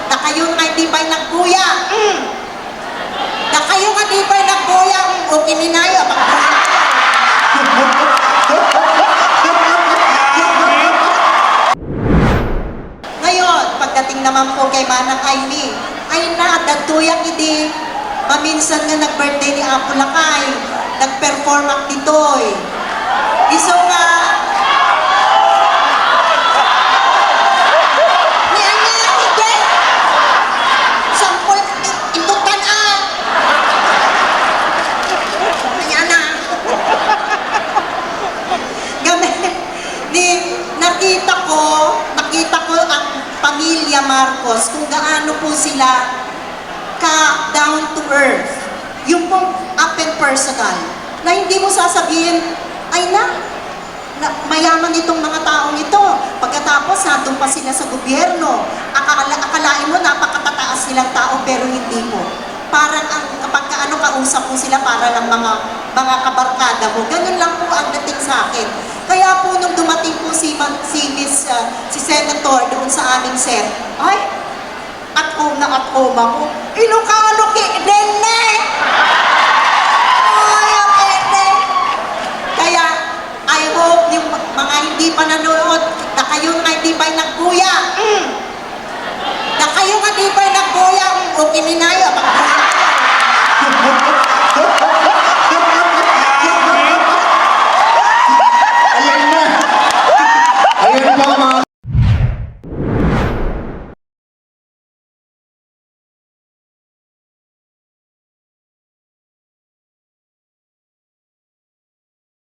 na kayo nga di ba'y nagkuya? Na kayo nga di ba'y nagkuya? O kininaya, ngayon, pagdating naman po kay Manang Aimee, ay na, dagtuyang hindi, maminsan nga nag-birthday ni Apo Lakay, nag-perform ak ditoy. Iso nga, nakita ko ang pamilya Marcos kung gaano po sila ka down to earth. Yung pong up and personal na hindi mo sasabihin, ay mayaman itong mga taong ito. Pagkatapos, nandun pa sila sa gobyerno. Akalain mo, napakatataas nilang tao, pero hindi po. Parang kapag kausap mo sila, para lang mga kabarkada mo. Ganun lang po ang dating sa akin. Kaya po, nung dumating po si Senator doon sa aming set, ay, at home ako, Ilocano ki, Dene! Kaya, I hope yung mga hindi pa nanonood, na kayo nga di ba'y nagkuya? Na kayo nga di ba'y nagkuya? O kininaya,